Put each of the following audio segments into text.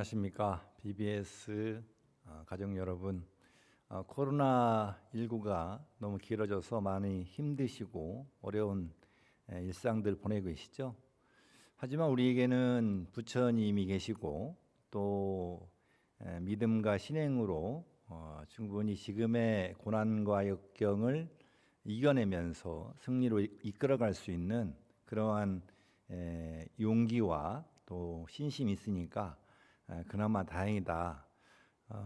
안녕하십니까. BBS 가족 여러분. 코로나19가 너무 길어져서 많이 힘드시고 어려운 일상들 보내고 계시죠. 하지만 우리에게는 부처님이 계시고 또 믿음과 신행으로 충분히 지금의 고난과 역경을 이겨내면서 승리로 이끌어갈 수 있는 그러한 용기와 또 신심이 있으니까 그나마 다행이다.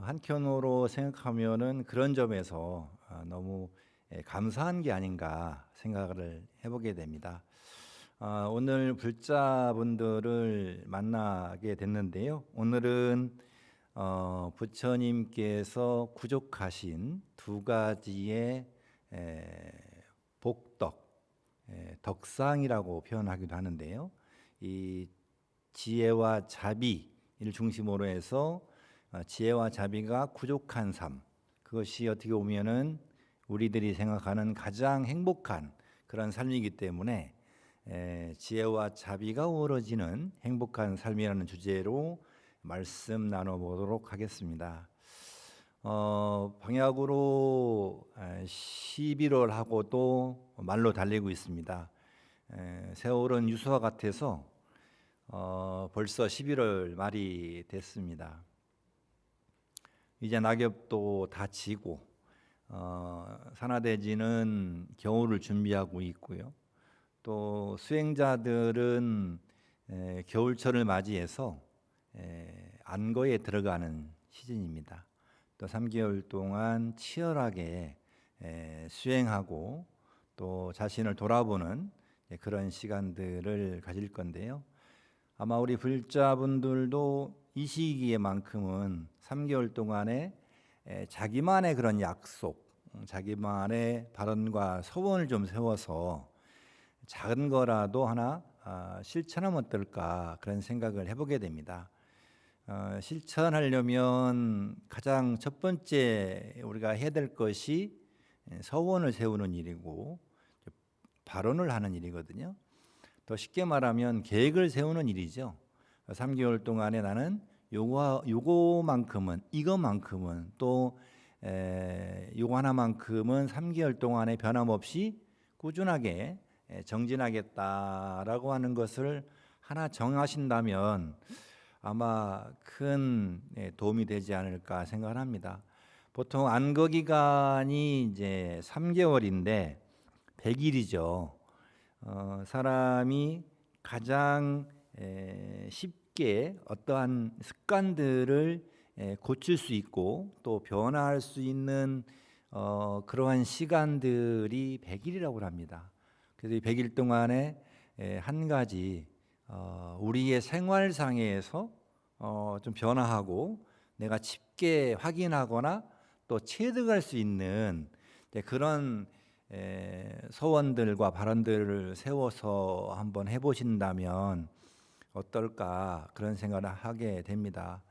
한편으로 생각하면은 그런 점에서 너무 감사한 게 아닌가 생각을 해보게 됩니다. 오늘 불자분들을 만나게 됐는데요. 오늘은 부처님께서 구족하신 두 가지의 복덕, 덕상이라고 표현하기도 하는데요. 이 지혜와 자비를 중심으로 해서 지혜와 자비가 부족한 삶, 그것이 어떻게 보면은 우리들이 생각하는 가장 행복한 그런 삶이기 때문에 지혜와 자비가 어우러지는 행복한 삶이라는 주제로 말씀 나눠보도록 하겠습니다. 방약으로 11월하고도 말로 달리고 있습니다. 세월은 유수와 같아서 벌써 11월 말이 됐습니다. 이제 낙엽도 다 지고 산화대지는 겨울을 준비하고 있고요. 또 수행자들은 겨울철을 맞이해서 안거에 들어가는 시즌입니다. 또 3개월 동안 치열하게 수행하고 또 자신을 돌아보는 그런 시간들을 가질 건데요. 아마 우리 불자분들도 이 시기에만큼은 3개월 동안에 자기만의 그런 약속, 자기만의 발언과 서원을 좀 세워서 작은 거라도 하나 실천하면 어떨까 그런 생각을 해보게 됩니다. 실천하려면 가장 첫 번째 우리가 해야 될 것이 서원을 세우는 일이고 발언을 하는 일이거든요. 더 쉽게 말하면 계획을 세우는 일이죠. 3개월 동안에 나는 요거만큼은 이것만큼은 또 요거 하나만큼은 3개월 동안에 변함없이 꾸준하게 정진하겠다라고 하는 것을 하나 정하신다면 아마 큰 도움이 되지 않을까 생각을 합니다. 보통 안거 기간이 이제 3개월인데 100일이죠. 사람이 가장 쉽게 어떠한 습관들을 고칠 수 있고 또 변화할 수 있는 그러한 시간들이 100일이라고 합니다. 그래서 이 100일 동안에 한 가지 우리의 생활상에서 좀 변화하고 내가 쉽게 확인하거나 또 체득할 수 있는 그런 소원들과 발언들을 세워서 한번 해보신다면 어떨까 그런 생각을 하게 됩니다.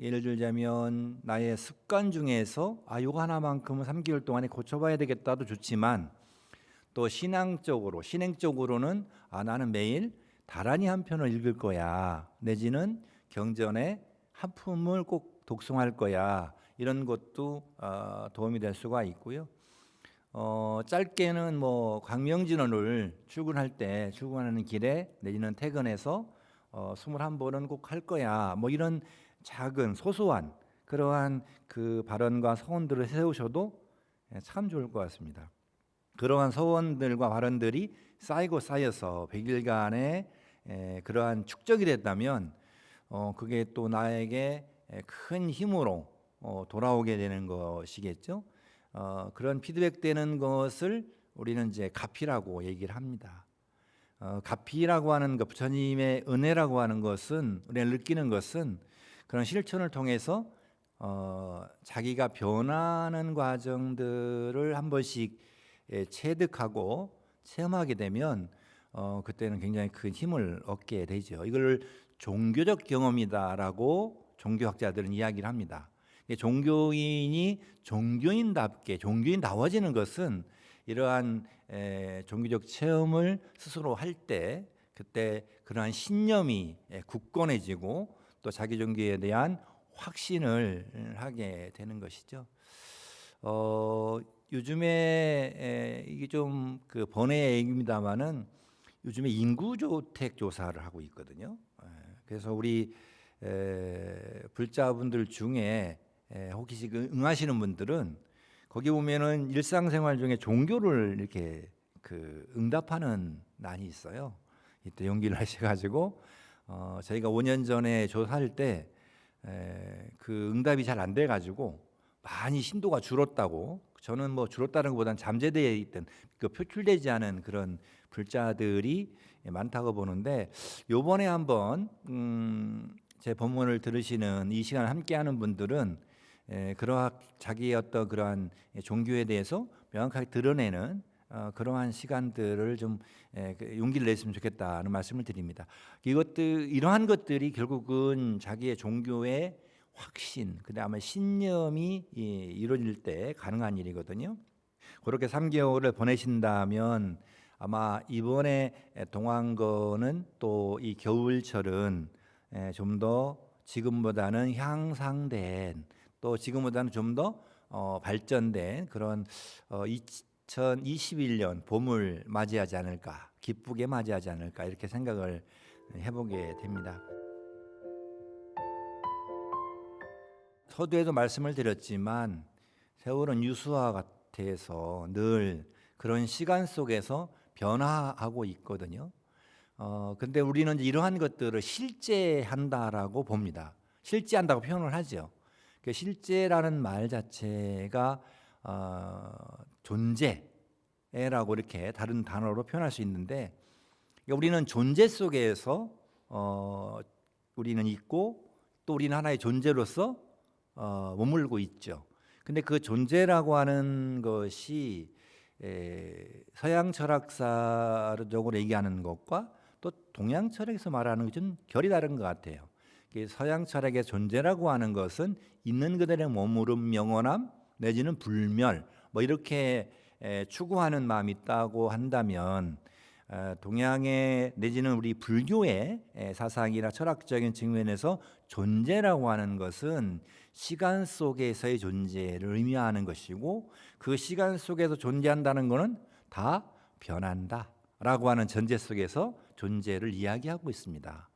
예를 들자면 나의 습관 중에서 요거 하나만큼은 3개월 동안에 고쳐봐야 되겠다도 좋지만 또 신행적으로는 나는 매일 다란이 한 편을 읽을 거야, 내지는 경전의 한 품을 꼭 독송할 거야, 이런 것도 도움이 될 수가 있고요. 짧게는 뭐 광명진원을 출근하는 길에 내지는 퇴근해서 21번은 꼭 할 거야, 뭐 이런 작은 소소한 그러한 그 발언과 서원들을 세우셔도 참 좋을 것 같습니다. 그러한 서원들과 발언들이 쌓여서 100일간의 그러한 축적이 됐다면 그게 또 나에게 큰 힘으로 돌아오게 되는 것이겠죠. 그런 피드백되는 것을 우리는 이제 가피라고 얘기를 합니다. 가피라고 하는 것, 부처님의 은혜라고 하는 것은, 우리가 느끼는 것은 그런 실천을 통해서 자기가 변하는 과정들을 한 번씩 체득하고 체험하게 되면 그때는 굉장히 큰 힘을 얻게 되죠. 이걸 종교적 경험이다라고 종교학자들은 이야기를 합니다. 종교인이 종교인답게 종교인다워지는 것은 이러한 종교적 체험을 스스로 할 때 그때 그러한 신념이 굳건해지고 또 자기 종교에 대한 확신을 하게 되는 것이죠. 요즘에 이게 좀 그 번외의 얘기입니다만은 요즘에 인구주택 조사를 하고 있거든요. 그래서 우리 불자분들 중에 혹시 지금 응하시는 분들은 거기 보면은 일상생활 중에 종교를 이렇게 그 응답하는 난이 있어요. 이때 용기를 하셔가지고 저희가 5년 전에 조사할 때 그 응답이 잘 안 돼가지고 많이 신도가 줄었다고. 저는 뭐 줄었다는 것보다는 잠재되어 있던 그 표출되지 않은 그런 불자들이 많다고 보는데, 요번에 한번 제 본문을 들으시는 이 시간 함께하는 분들은 그러한 자기의 어떤 그러한 종교에 대해서 명확하게 드러내는 그러한 시간들을 좀 용기를 냈으면 좋겠다는 말씀을 드립니다. 이러한 것들이 결국은 자기의 종교의 확신, 그다음에 신념이 이루어질 때 가능한 일이거든요. 그렇게 3개월을 보내신다면 아마 이번에 동한 거는 또 이 겨울철은 좀 더 지금보다는 향상된, 또 지금보다는 좀 더 발전된 그런 2021년 봄을 맞이하지 않을까, 기쁘게 맞이하지 않을까, 이렇게 생각을 해보게 됩니다. 서두에도 말씀을 드렸지만 세월은 유수와 같아서 늘 그런 시간 속에서 변화하고 있거든요. 근데 우리는 이제 이러한 것들을 실제한다라고 봅니다. 실제한다고 표현을 하죠. 그 실제라는 말 자체가 존재라고 이렇게 다른 단어로 표현할 수 있는데, 우리는 존재 속에서 우리는 있고 또 우리는 하나의 존재로서 머물고 있죠. 근데 그 존재라고 하는 것이 서양 철학사적으로 얘기하는 것과 또 동양 철학에서 말하는 것은 결이 다른 것 같아요. 서양 철학의 존재라고 하는 것은 있는 그대로 머무름, 영원함 내지는 불멸, 뭐 이렇게 추구하는 마음이 있다고 한다면, 동양의 내지는 우리 불교의 사상이나 철학적인 측면에서 존재라고 하는 것은 시간 속에서의 존재를 의미하는 것이고, 그 시간 속에서 존재한다는 것은 다 변한다라고 하는 전제 속에서 존재를 이야기하고 있습니다.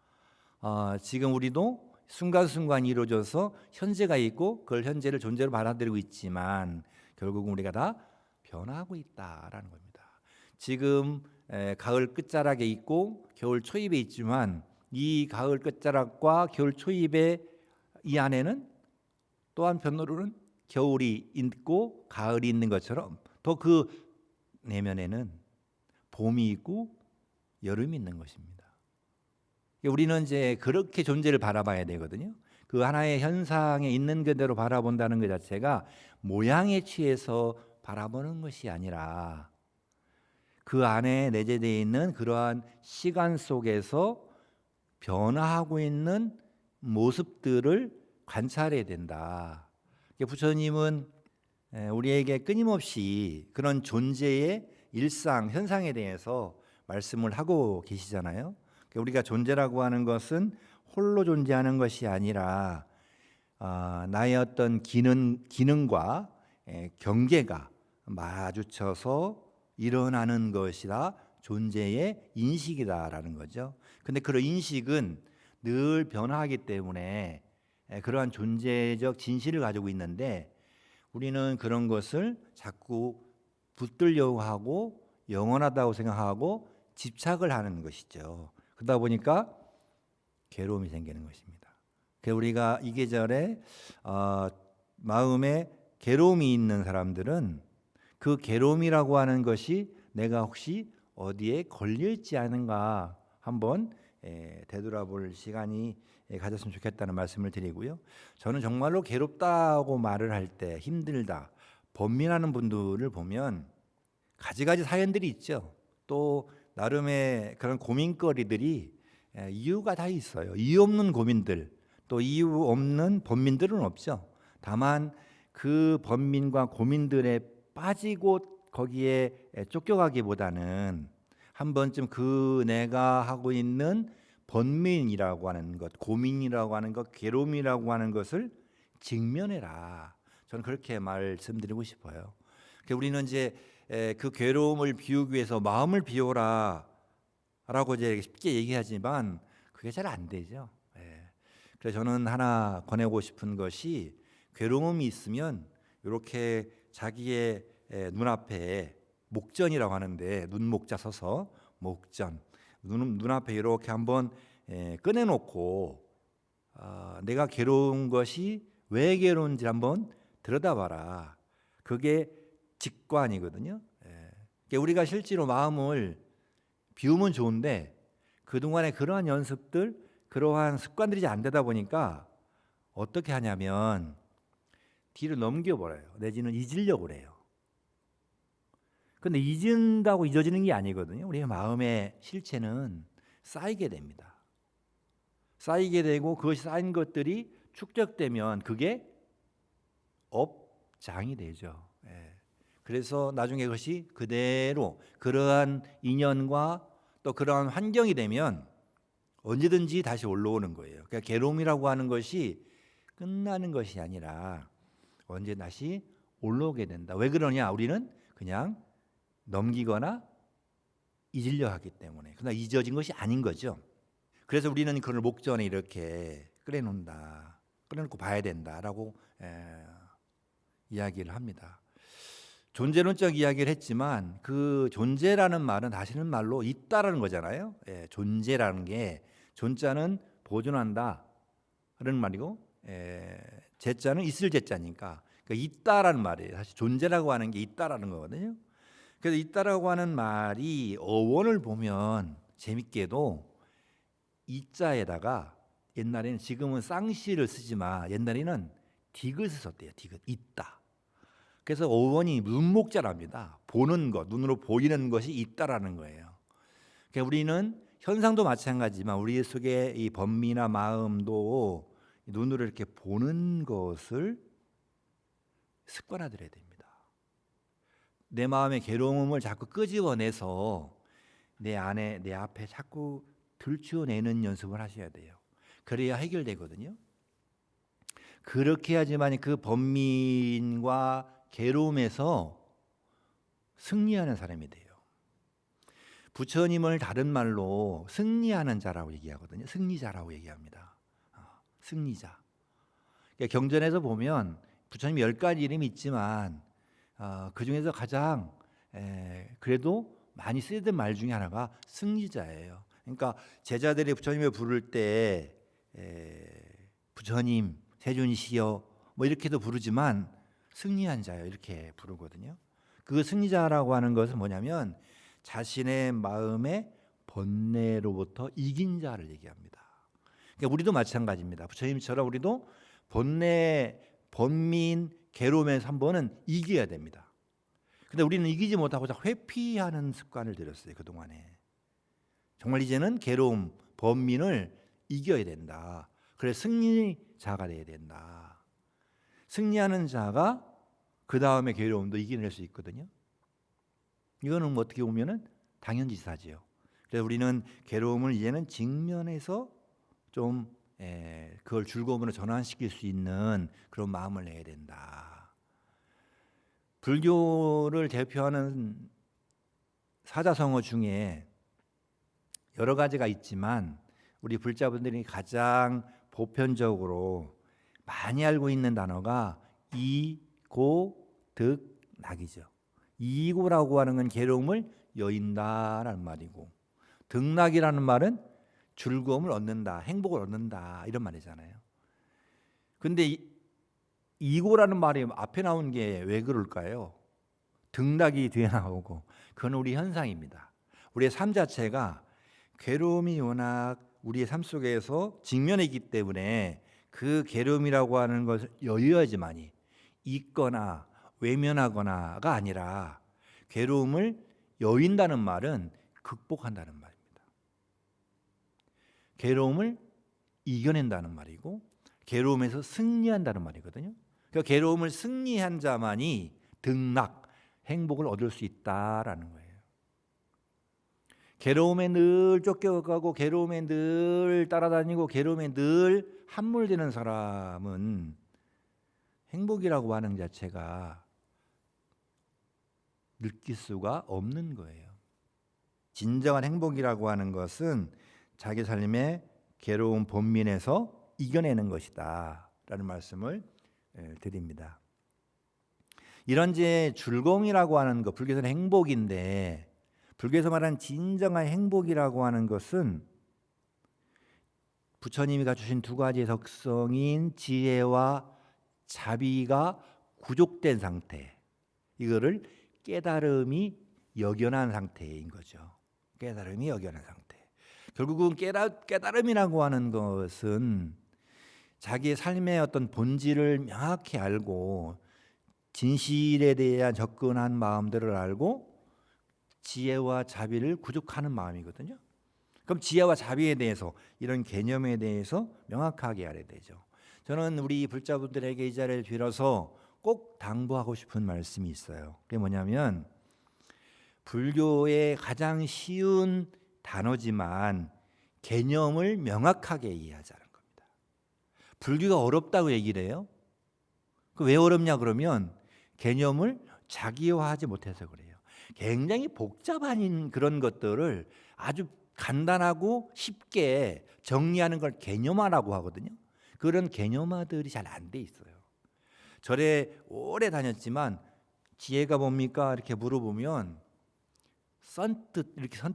지금 우리도 순간순간 이루어져서 현재가 있고 그걸 현재를 존재로 받아들이고 있지만 결국은 우리가 다 변화하고 있다라는 겁니다. 지금 가을 끝자락에 있고 겨울 초입에 있지만 이 가을 끝자락과 겨울 초입의 이 안에는 또 한편으로는 겨울이 있고 가을이 있는 것처럼 또 그 내면에는 봄이 있고 여름이 있는 것입니다. 우리는 이제 그렇게 존재를 바라봐야 되거든요. 그 하나의 현상에 있는 그대로 바라본다는 것 자체가 모양에 취해서 바라보는 것이 아니라 그 안에 내재되어 있는 그러한 시간 속에서 변화하고 있는 모습들을 관찰해야 된다. 부처님은 우리에게 끊임없이 그런 존재의 일상, 현상에 대해서 말씀을 하고 계시잖아요. 우리가 존재라고 하는 것은 홀로 존재하는 것이 아니라 나의 어떤 기능과 경계가 마주쳐서 일어나는 것이라 존재의 인식이다라는 거죠. 근데 그런 인식은 늘 변화하기 때문에 그러한 존재적 진실을 가지고 있는데, 우리는 그런 것을 자꾸 붙들려고 하고 영원하다고 생각하고 집착을 하는 것이죠. 그러다 보니까 괴로움이 생기는 것입니다. 우리가 이 계절에 마음에 괴로움이 있는 사람들은 그 괴로움이라고 하는 것이 내가 혹시 어디에 걸릴지 아는가 한번 되돌아볼 시간이 가졌으면 좋겠다는 말씀을 드리고요. 저는 정말로 괴롭다고 말을 할 때, 힘들다, 번민하는 분들을 보면 가지가지 사연들이 있죠. 또 나름의 그런 고민거리들이 이유가 다 있어요. 이유 없는 고민들, 또 이유 없는 번민들은 없죠. 다만 그 번민과 고민들에 빠지고 거기에 쫓겨가기보다는 한 번쯤 그 내가 하고 있는 번민이라고 하는 것, 고민이라고 하는 것, 괴로움이라고 하는 것을 직면해라. 저는 그렇게 말씀드리고 싶어요. 우리는 이제 그 괴로움을 비우기 위해서 마음을 비워라 라고 이제 쉽게 얘기하지만 그게 잘 안 되죠. 그래서 저는 하나 권하고 싶은 것이, 괴로움이 있으면 이렇게 자기의 눈앞에 목전이라고 하는데, 눈목자 서서 목전, 눈앞에 이렇게 한번 꺼내놓고 내가 괴로운 것이 왜 괴로운지 한번 들여다봐라. 그게 직관이거든요. 그러니까 우리가 실제로 마음을 비우면 좋은데 그동안에 그러한 연습들, 그러한 습관들이 안 되다 보니까 어떻게 하냐면 뒤로 넘겨버려요. 내지는 잊으려고 그래요. 근데 잊은다고 잊어지는 게 아니거든요. 우리의 마음의 실체는 쌓이게 됩니다. 쌓이게 되고 그것이 쌓인 것들이 축적되면 그게 업장이 되죠. 그래서 나중에 그것이 그대로 그러한 인연과 또 그러한 환경이 되면 언제든지 다시 올라오는 거예요. 그러니까 괴로움이라고 하는 것이 끝나는 것이 아니라 언제 다시 올라오게 된다. 왜 그러냐? 우리는 그냥 넘기거나 잊으려 하기 때문에. 그러나 잊어진 것이 아닌 거죠. 그래서 우리는 그걸 목전에 이렇게 꺼내놓는다, 꺼내놓고 봐야 된다라고 이야기를 합니다. 존재론적 이야기를 했지만 그 존재라는 말은 다시는 말로 있다라는 거잖아요. 존재라는 게, 존자는 보존한다 그런 말이고, 제자는 있을 제자니까, 그러니까 있다라는 말이에요. 사실 존재라고 하는 게 있다라는 거거든요. 그래서 있다라고 하는 말이 어원을 보면 재밌게도 이자에다가 옛날에는, 지금은 쌍시를 쓰지만 옛날에는 디귿을 썼대요. 디귿, 있다. 그래서 어원이 눈목자랍니다. 보는 것, 눈으로 보이는 것이 있다라는 거예요. 그러니까 우리는 현상도 마찬가지지만 우리 속의 이 번미나 마음도 눈으로 이렇게 보는 것을 습관화들여야 됩니다. 내 마음의 괴로움을 자꾸 끄집어내서 내 안에, 내 앞에 자꾸 들추어내는 연습을 하셔야 돼요. 그래야 해결되거든요. 그렇게 해야지만 그 번민과 괴로움에서 승리하는 사람이 돼요. 부처님을 다른 말로 승리하는 자라고 얘기하거든요. 승리자라고 얘기합니다. 승리자. 그러니까 경전에서 보면 부처님 10가지 이름이 있지만 그 중에서 가장 그래도 많이 쓰이던 말 중에 하나가 승리자예요. 그러니까 제자들이 부처님을 부를 때 부처님, 세존이시여 뭐 이렇게도 부르지만 승리한 자요 이렇게 부르거든요. 그 승리자라고 하는 것은 뭐냐면 자신의 마음의 번뇌로부터 이긴 자를 얘기합니다. 그러니까 우리도 마찬가지입니다. 부처님처럼 우리도 번뇌, 번민, 괴로움에서 한 번은 이겨야 됩니다. 근데 우리는 이기지 못하고 회피하는 습관을 들였어요. 그동안에. 정말 이제는 괴로움, 번민을 이겨야 된다. 그래서 승리자가 돼야 된다. 승리하는 자가 그 다음에 괴로움도 이겨낼 수 있거든요. 이거는 뭐 어떻게 보면은 당연지사지요. 그래서 우리는 괴로움을 이제는 직면해서 좀 그걸 즐거움으로 전환시킬 수 있는 그런 마음을 내야 된다. 불교를 대표하는 사자성어 중에 여러 가지가 있지만 우리 불자분들이 가장 보편적으로 많이 알고 있는 단어가 이고득락이죠. 이고라고 하는 건 괴로움을 여인다라는 말이고, 득락이라는 말은 즐거움을 얻는다, 행복을 얻는다 이런 말이잖아요. 근데 이고라는 말이 앞에 나온 게 왜 그럴까요? 득락이 뒤에 나오고, 그건 우리 현상입니다. 우리의 삶 자체가 괴로움이 워낙 우리의 삶 속에서 직면해 있기 때문에 그 괴로움이라고 하는 것을 여유하지만이 있거나 외면하거나가 아니라, 괴로움을 여인다는 말은 극복한다는 말입니다. 괴로움을 이겨낸다는 말이고 괴로움에서 승리한다는 말이거든요. 그러니까 괴로움을 승리한 자만이 득락, 행복을 얻을 수 있다라는 거예요. 괴로움에 늘 쫓겨가고 괴로움에 늘 따라다니고 괴로움에 늘 함몰되는 사람은 행복이라고 하는 자체가 느낄 수가 없는 거예요. 진정한 행복이라고 하는 것은 자기 삶의 괴로운 번민에서 이겨내는 것이다 라는 말씀을 드립니다. 이런 즐거움이라고 하는 것, 불교에서는 행복인데 불교에서 말하는 진정한 행복이라고 하는 것은 부처님이 갖추신 두 가지의 덕성인 지혜와 자비가 구족된 상태, 이거를 깨달음이 역연한 상태인 거죠. 깨달음이 역연한 상태. 결국은 깨달음이라고 하는 것은 자기의 삶의 어떤 본질을 명확히 알고 진실에 대한 접근한 마음들을 알고 지혜와 자비를 구족하는 마음이거든요. 그럼 지혜와 자비에 대해서, 이런 개념에 대해서 명확하게 알아야 되죠. 저는 우리 불자분들에게 이 자리를 빌어서 꼭 당부하고 싶은 말씀이 있어요. 그게 뭐냐면 불교의 가장 쉬운 단어지만 개념을 명확하게 이해하자는 겁니다. 불교가 어렵다고 얘기를 해요. 왜 어렵냐 그러면 개념을 자기화하지 못해서 그래요. 굉장히 복잡한 그런 것들을 아주 간단하고 쉽게 정리하는 걸 개념화라고 하거든요. 그런 개념화들이 잘 안 돼 있어요. 절에 오래 다녔지만 지혜가 뭡니까? 이렇게 물어보면 선뜻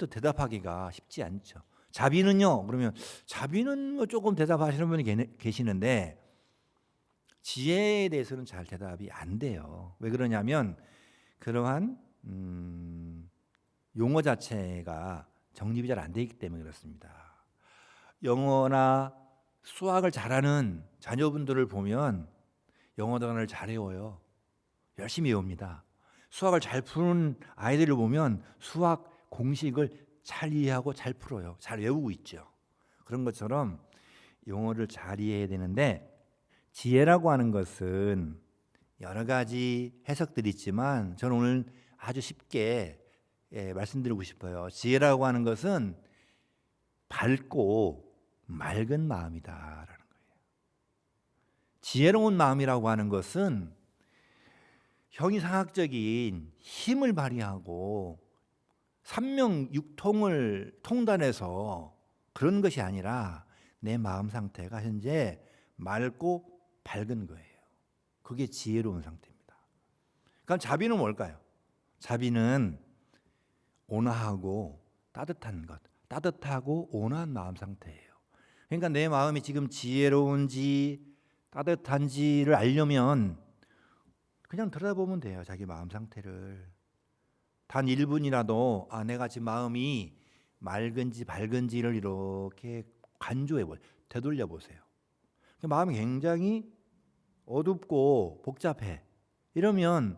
대답하기가 쉽지 않죠. 자비는요? 그러면 자비는 뭐 조금 대답하시는 분이 계시는데 지혜에 대해서는 잘 대답이 안 돼요. 왜 그러냐면 그러한 용어 자체가 정립이 잘 안 돼 있기 때문에 그렇습니다. 영어나 수학을 잘하는 자녀분들을 보면 영어 단어를 잘 외워요. 열심히 외웁니다. 수학을 잘 푸는 아이들을 보면 수학 공식을 잘 이해하고 잘 풀어요. 잘 외우고 있죠. 그런 것처럼 용어를 잘 이해해야 되는데 지혜라고 하는 것은 여러 가지 해석들이 있지만 저는 오늘 아주 쉽게 말씀드리고 싶어요. 지혜라고 하는 것은 밝고 맑은 마음이다라는 거예요. 지혜로운 마음이라고 하는 것은 형이상학적인 힘을 발휘하고 삼명육통을 통달해서 그런 것이 아니라 내 마음 상태가 현재 맑고 밝은 거예요. 그게 지혜로운 상태입니다. 그럼 자비는 뭘까요? 자비는 온화하고 따뜻한 것, 따뜻하고 온화한 마음 상태예요. 그러니까 내 마음이 지금 지혜로운지 따뜻한지를 알려면 그냥 들여다보면 돼요. 자기 마음 상태를. 단 1분이라도 내가 지금 마음이 맑은지 밝은지를 이렇게 간조해 보세요. 되돌려 보세요. 마음이 굉장히 어둡고 복잡해. 이러면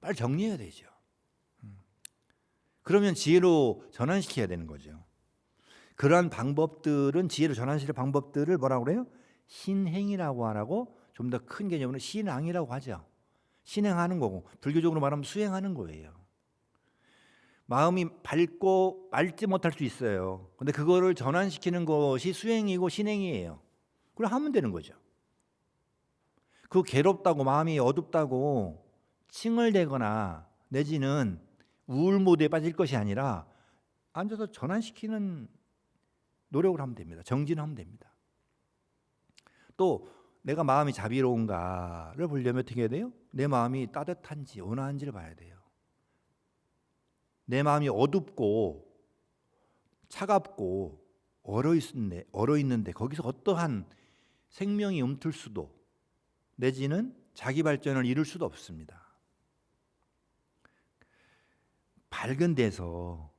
빨리 정리해야 되죠. 그러면 지혜로 전환시켜야 되는 거죠. 그러한 방법들은, 지혜로 전환시킬 방법들을 뭐라고 그래요? 신행이라고 하라고, 좀 더 큰 개념으로 신앙이라고 하죠. 신행하는 거고, 불교적으로 말하면 수행하는 거예요. 마음이 밝고 맑지 못할 수 있어요. 근데 그거를 전환시키는 것이 수행이고 신행이에요. 그걸 하면 되는 거죠. 그 괴롭다고, 마음이 어둡다고 칭얼대거나 내지는 우울 모드에 빠질 것이 아니라 앉아서 전환시키는 노력을 하면 됩니다. 정진하면 됩니다. 또 내가 마음이 자비로운가를 보려면 어떻게 해야 돼요? 내 마음이 따뜻한지 온화한지를 봐야 돼요. 내 마음이 어둡고 차갑고 얼어있는데 거기서 어떠한 생명이 움틀 수도 내지는 자기 발전을 이룰 수도 없습니다. 밝은 데서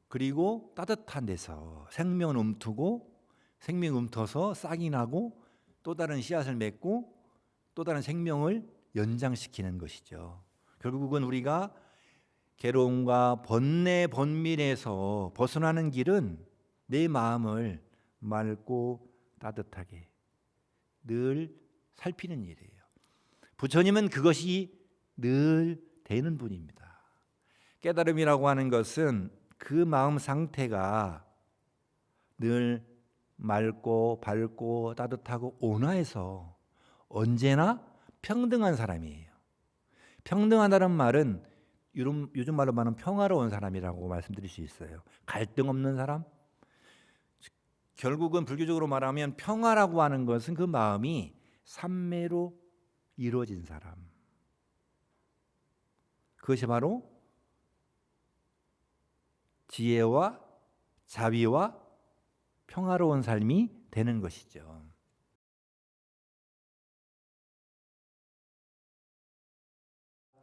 그리고 따뜻한 데서 생명은 움트고, 생명이 움터서 싹이 나고 또 다른 씨앗을 맺고 또 다른 생명을 연장시키는 것이죠. 결국은 우리가 괴로움과 번뇌 번밀에서 벗어나는 길은 내 마음을 맑고 따뜻하게 늘 살피는 일이에요. 부처님은 그것이 늘 되는 분입니다. 깨달음이라고 하는 것은 그 마음 상태가 늘 맑고 밝고 따뜻하고 온화해서 언제나 평등한 사람이에요. 평등하다는 말은 요즘 말로 말하면 평화로운 사람이라고 말씀드릴 수 있어요. 갈등 없는 사람. 결국은 불교적으로 말하면 평화라고 하는 것은 그 마음이 삼매로 이루어진 사람. 그것이 바로 지혜와 자비와 평화로운 삶이 되는 것이죠.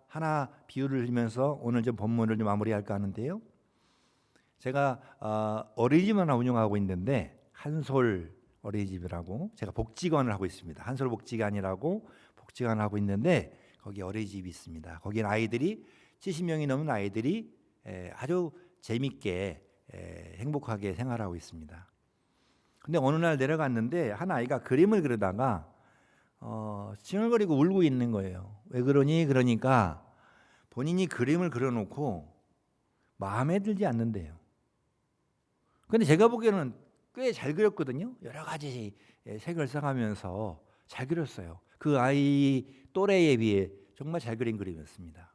하나 비유를 들면서 오늘 좀 본문을 좀 마무리할까 하는데요. 제가 어린이집 하나 운영하고 있는데 한솔 어린이집이라고 제가 복지관을 하고 있습니다. 한솔 복지관이라고 복지관을 하고 있는데 거기 어린이집이 있습니다. 거기는 아이들이 70명이 넘는 아이들이 아주 재밌게 행복하게 생활하고 있습니다. 근데 어느 날 내려갔는데 한 아이가 그림을 그리다가 칭얼거리고 울고 있는 거예요. 왜 그러니? 그러니까 본인이 그림을 그려놓고 마음에 들지 않는데요. 근데 제가 보기에는 꽤 잘 그렸거든요. 여러 가지 색을 써가면서 잘 그렸어요. 그 아이 또래에 비해 정말 잘 그린 그림이었습니다.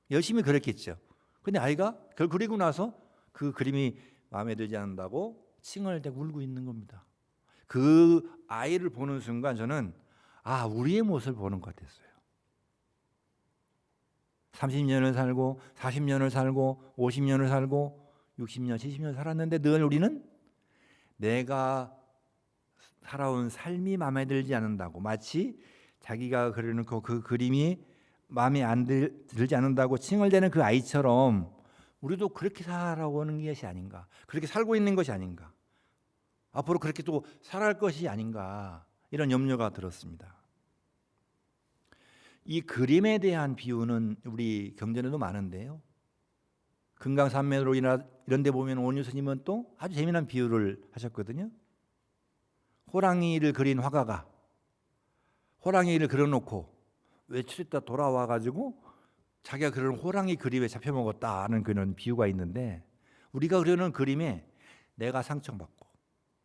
열심히 그렸겠죠. 근데 아이가 그걸 그리고 나서 그 그림이 마음에 들지 않는다고 칭얼대고 울고 있는 겁니다. 그 아이를 보는 순간 저는 우리의 모습을 보는 것 같았어요. 30년을 살고 40년을 살고 50년을 살고 60년, 70년 살았는데 늘 우리는 내가 살아온 삶이 마음에 들지 않는다고, 마치 자기가 그려놓고 그 그림이 마음에 들지 않는다고 칭얼대는 그 아이처럼 우리도 그렇게 살아오는 것이 아닌가, 그렇게 살고 있는 것이 아닌가, 앞으로 그렇게 또 살아갈 것이 아닌가, 이런 염려가 들었습니다. 이 그림에 대한 비유는 우리 경전에도 많은데요. 금강산매로 이런 데 보면 원유 스님은 또 아주 재미난 비유를 하셨거든요. 호랑이를 그린 화가가 호랑이를 그려놓고 외출했다 돌아와가지고 자기가 그런 호랑이 그림에 잡혀먹었다는 그런 비유가 있는데, 우리가 그려놓은 그림에 내가 상처받고,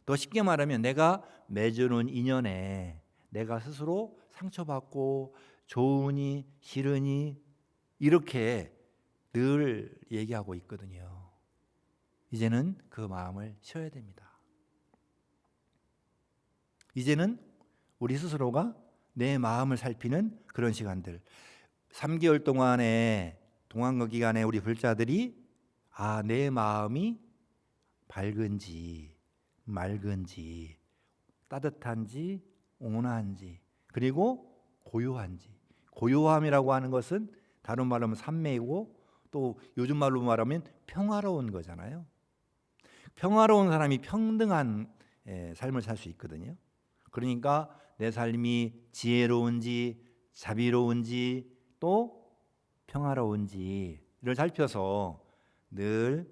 더 쉽게 말하면 내가 맺어놓은 인연에 내가 스스로 상처받고 좋으니 싫으니 이렇게 늘 얘기하고 있거든요. 이제는 그 마음을 쉬어야 됩니다. 이제는 우리 스스로가 내 마음을 살피는 그런 시간들, 3개월 동안의 동안거 기간에 우리 불자들이 내 마음이 밝은지 맑은지 따뜻한지 온화한지 그리고 고요한지, 고요함이라고 하는 것은 다른 말로 하면 삼매이고 또 요즘 말로 말하면 평화로운 거잖아요. 평화로운 사람이 평등한 삶을 살 수 있거든요. 그러니까 내 삶이 지혜로운지 자비로운지 또 평화로운지를 살펴서 늘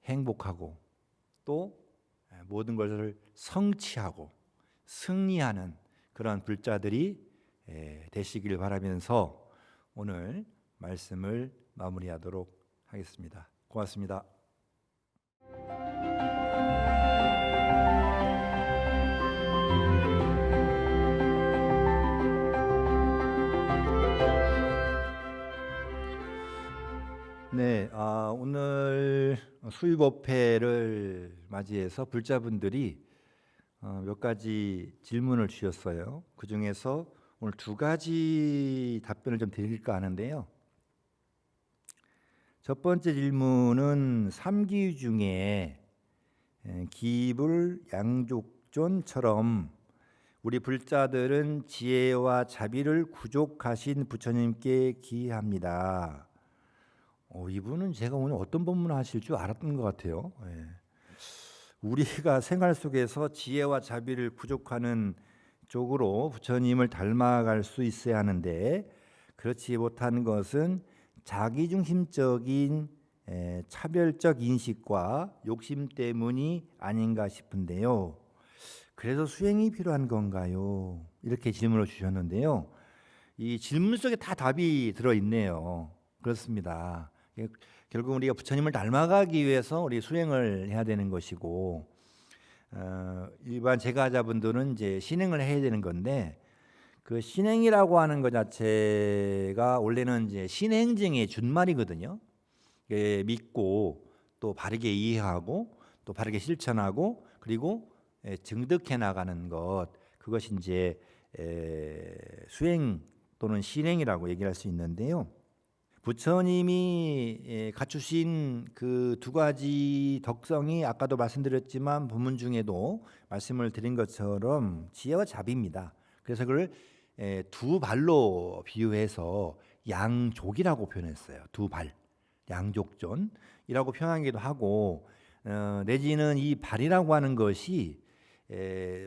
행복하고 또 모든 것을 성취하고 승리하는 그런 불자들이 되시길 바라면서 오늘 말씀을 마무리하도록 하겠습니다. 고맙습니다. 네, 오늘 수유법회를 맞이해서 불자분들이 몇 가지 질문을 주셨어요. 그 중에서 오늘 2가지 답변을 좀 드릴까 하는데요. 첫 번째 질문은 삼기 중에 기불 양족존처럼 우리 불자들은 지혜와 자비를 구족하신 부처님께 기합니다. 이분은 제가 오늘 어떤 법문을 하실 줄 알았던 것 같아요. 우리가 생활 속에서 지혜와 자비를 부족하는 쪽으로 부처님을 닮아갈 수 있어야 하는데 그렇지 못한 것은 자기중심적인 차별적 인식과 욕심 때문이 아닌가 싶은데요. 그래서 수행이 필요한 건가요? 이렇게 질문을 주셨는데요. 이 질문 속에 다 답이 들어있네요. 그렇습니다. 결국 우리가 부처님을 닮아가기 위해서 우리 수행을 해야 되는 것이고, 일반 제가자분들은 이제 신행을 해야 되는 건데, 그 신행이라고 하는 것 자체가 원래는 이제 신행증의 준말이거든요. 믿고 또 바르게 이해하고 또 바르게 실천하고 그리고 증득해 나가는 것, 그것이 이제 수행 또는 신행이라고 얘기할 수 있는데요. 부처님이 갖추신 그 두 가지 덕성이 아까도 말씀드렸지만 본문 중에도 말씀을 드린 것처럼 지혜와 자비입니다. 그래서 그걸 두 발로 비유해서 양족이라고 표현했어요. 두 발, 양족존이라고 표현하기도 하고, 내지는 이 발이라고 하는 것이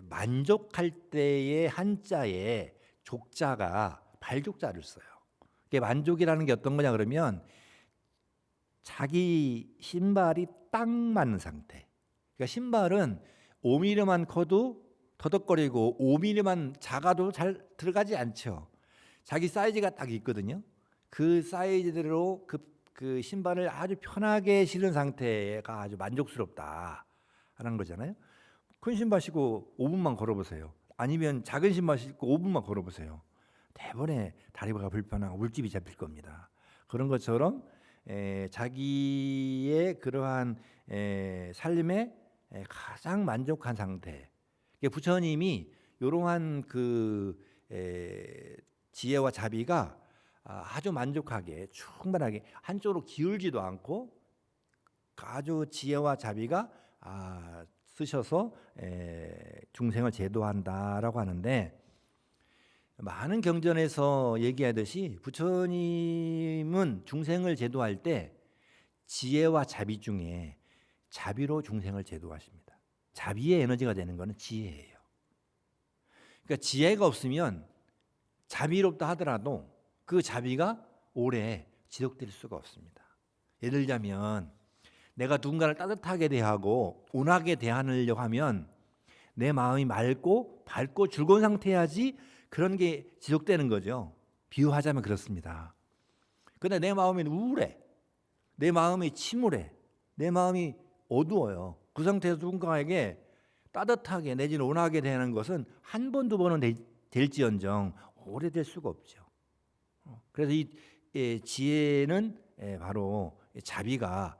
만족할 때의 한자에 족자가 발족자를 써요. 이게 만족이라는 게 어떤 거냐 그러면 자기 신발이 딱 맞는 상태. 그러니까 신발은 5mm만 커도 터덕거리고 5mm만 작아도 잘 들어가지 않죠. 자기 사이즈가 딱 있거든요. 그 사이즈대로 그 신발을 아주 편하게 신은 상태가 아주 만족스럽다 하는 거잖아요. 큰 신발 신고 5분만 걸어보세요. 아니면 작은 신발 신고 5분만 걸어보세요. 대번에 다리가 불편하고 물집이 잡힐 겁니다. 그런 것처럼 자기의 그러한 삶에 가장 만족한 상태. 부처님이 이러한 그 지혜와 자비가 아주 만족하게 충분하게 한쪽으로 기울지도 않고 아주 지혜와 자비가 쓰셔서 중생을 제도한다라고 하는데, 많은 경전에서 얘기하듯이 부처님은 중생을 제도할 때 지혜와 자비 중에 자비로 중생을 제도하십니다. 자비의 에너지가 되는 것은 지혜예요. 그러니까 지혜가 없으면 자비롭다 하더라도 그 자비가 오래 지속될 수가 없습니다. 예를 들자면 내가 누군가를 따뜻하게 대하고 온화하게 대하려고 하면 내 마음이 맑고 밝고 즐거운 상태여야지 그런 게 지속되는 거죠. 비유하자면 그렇습니다. 그런데 내 마음이 우울해, 내 마음이 침울해, 내 마음이 어두워요. 그 상태에서 누군가에게 따뜻하게 내지는 온화하게 대하는 것은 한 번, 두 번은 될지언정 오래될 수가 없죠. 그래서 이 지혜는 바로 자비가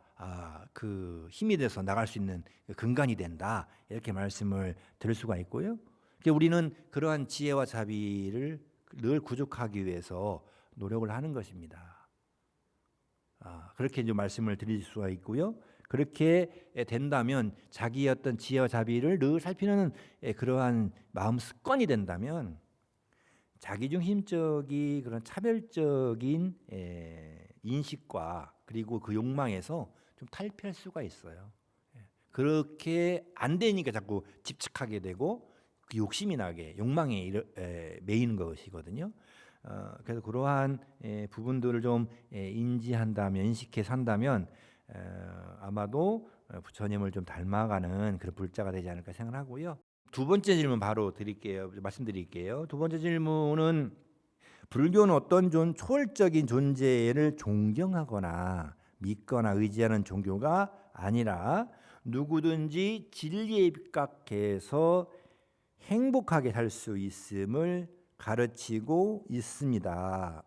그 힘이 돼서 나갈 수 있는 근간이 된다, 이렇게 말씀을 드릴 수가 있고요. 우리는 그러한 지혜와 자비를 늘 구축하기 위해서 노력을 하는 것입니다. 그렇게 이제 말씀을 드릴 수가 있고요. 그렇게 된다면 자기의 어떤 지혜와 자비를 늘 살피는 그러한 마음 습관이 된다면 자기중심적인 그런 차별적인 인식과 그리고 그 욕망에서 좀 탈피할 수가 있어요. 그렇게 안 되니까 자꾸 집착하게 되고 그 욕심이 나게 욕망에 매이는 것이거든요. 그래서 그러한 부분들을 좀 인지한다면, 인식해 산다면 아마도 부처님을 좀 닮아가는 그런 불자가 되지 않을까 생각하고요. 두 번째 질문 바로 말씀드릴게요. 두 번째 질문은, 불교는 어떤 초월적인 존재를 존경하거나 믿거나 의지하는 종교가 아니라 누구든지 진리에 입각해서 행복하게 살 수 있음을 가르치고 있습니다.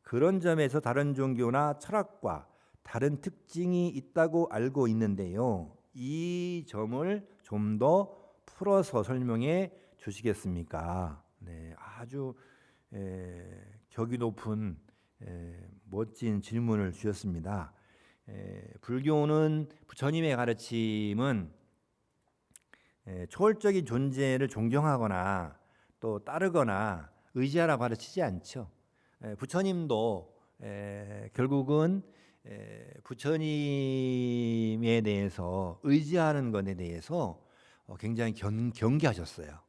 그런 점에서 다른 종교나 철학과 다른 특징이 있다고 알고 있는데요. 이 점을 좀 더 풀어서 설명해 주시겠습니까? 네, 아주 격이 높은 멋진 질문을 주셨습니다. 불교는, 부처님의 가르침은 초월적인 존재를 존경하거나 또 따르거나 의지하라고 가르치지 않죠. 부처님도 결국은 부처님에 대해서 의지하는 것에 대해서 굉장히 경계하셨어요.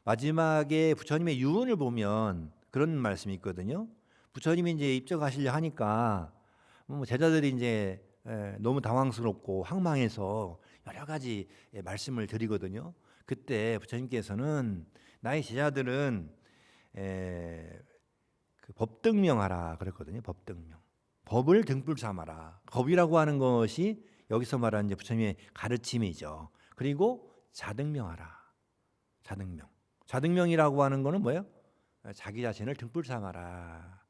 마지막에 부처님의 유언을 보면 그런 말씀이 있거든요. 부처님이 이제 입적하시려 하니까 제자들이 이제 너무 당황스럽고 황망해서 여러 가지 말씀을 드리거든요. 그때 부처님께서는 나의 제자들은 그 법등명하라 그랬거든요. 법등명. 법을 등불 삼아라. 법이라고 하는 것이 여기서 말하는 이제 부처님의 가르침이죠. 그리고 자등명하라. 자등명이라고 하는 거는 뭐예요? 자기 자신을 등불 삼아라.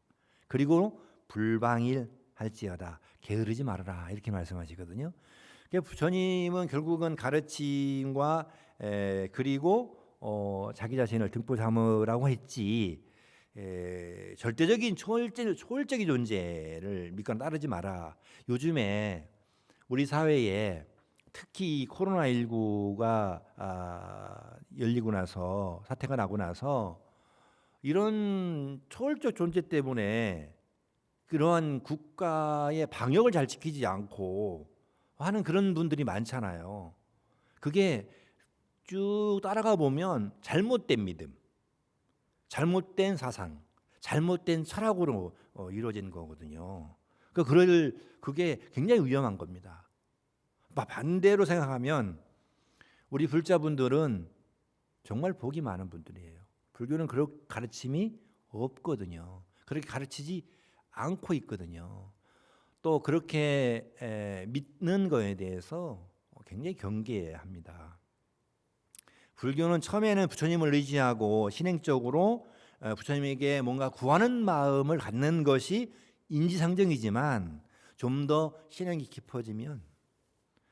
그리고 불방일할지어다. 게으르지 말아라. 이렇게 말씀하시거든요. 그러니까 부처님은 결국은 가르침과 그리고 자기 자신을 등불 삼으라고 했지. 절대적인 초월적인 존재를 믿거나 따르지 마라. 요즘에 우리 사회에 특히 코로나19가 열리고 나서 사태가 나고 나서 이런 초월적 존재 때문에 그러한 국가의 방역을 잘 지키지 않고 하는 그런 분들이 많잖아요. 그게 쭉 따라가 보면 잘못된 믿음, 잘못된 사상, 잘못된 철학으로 이루어진 거거든요. 그게 굉장히 위험한 겁니다. 반대로 생각하면 우리 불자분들은 정말 복이 많은 분들이에요. 불교는 그런 가르침이 없거든요. 그렇게 가르치지 않고 있거든요. 또 그렇게 믿는 거에 대해서 굉장히 경계합니다. 불교는 처음에는 부처님을 의지하고 신행적으로 부처님에게 뭔가 구하는 마음을 갖는 것이 인지상정이지만 좀 더 신행이 깊어지면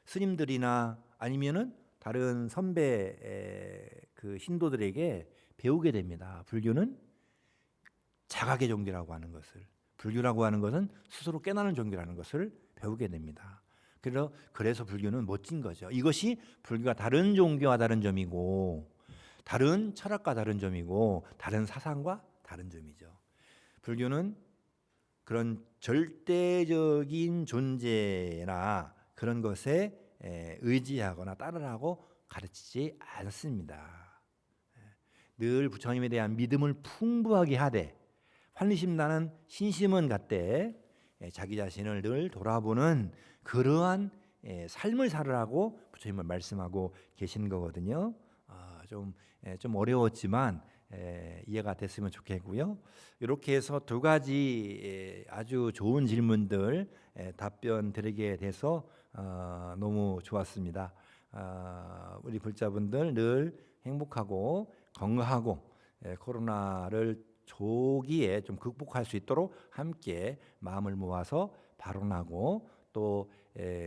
스님들이나 아니면은 다른 선배 그 신도들에게 배우게 됩니다. 불교는 자각의 종교라고 하는 것을, 불교라고 하는 것은 스스로 깨닫는 종교라는 것을 배우게 됩니다. 그래서 불교는 멋진 거죠. 이것이 불교가 다른 종교와 다른 점이고, 다른 철학과 다른 점이고, 다른 사상과 다른 점이죠. 불교는 그런 절대적인 존재나 그런 것에 의지하거나 따르라고 가르치지 않습니다. 늘 부처님에 대한 믿음을 풍부하게 하되 환리심 나는 신심은 갖되 자기 자신을 늘 돌아보는 그러한 삶을 살으라고 부처님은 말씀하고 계신 거거든요. 좀 어려웠지만 이해가 됐으면 좋겠고요. 이렇게 해서 두 가지 아주 좋은 질문들 답변 드리게 돼서 너무 좋았습니다. 우리 불자분들 늘 행복하고 건강하고 코로나를 조기에 좀 극복할 수 있도록 함께 마음을 모아서 발언하고 또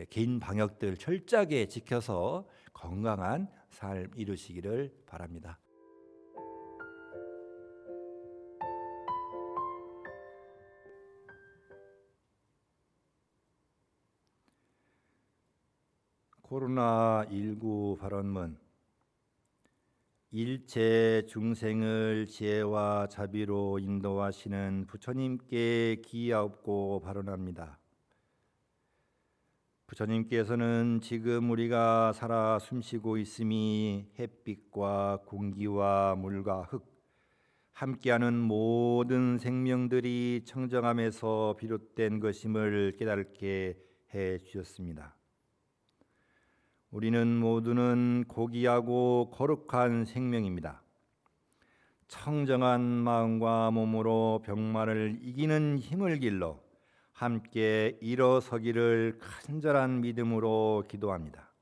개인 방역들 철저하게 지켜서 건강한 삶 이루시기를 바랍니다. 코로나19 발언문. 일체 중생을 지혜와 자비로 인도하시는 부처님께 기하옵고 발언합니다. 부처님께서는 지금 우리가 살아 숨쉬고 있음이 햇빛과 공기와 물과 흙, 함께하는 모든 생명들이 청정함에서 비롯된 것임을 깨닫게 해 주셨습니다. 우리는 모두는 고귀하고 거룩한 생명입니다. 청정한 마음과 몸으로 병마를 이기는 힘을 길러 함께 일어서기를 간절한 믿음으로 기도합니다.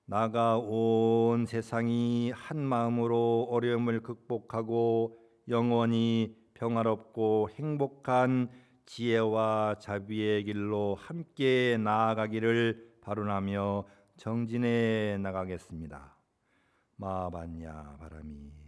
나아가 온 세상이 한 마음으로 어려움을 극복하고 영원히 평화롭고 행복한 지혜와 자비의 길로 함께 나아가기를 발언하며 정진해 나가겠습니다. 마반야 바라미.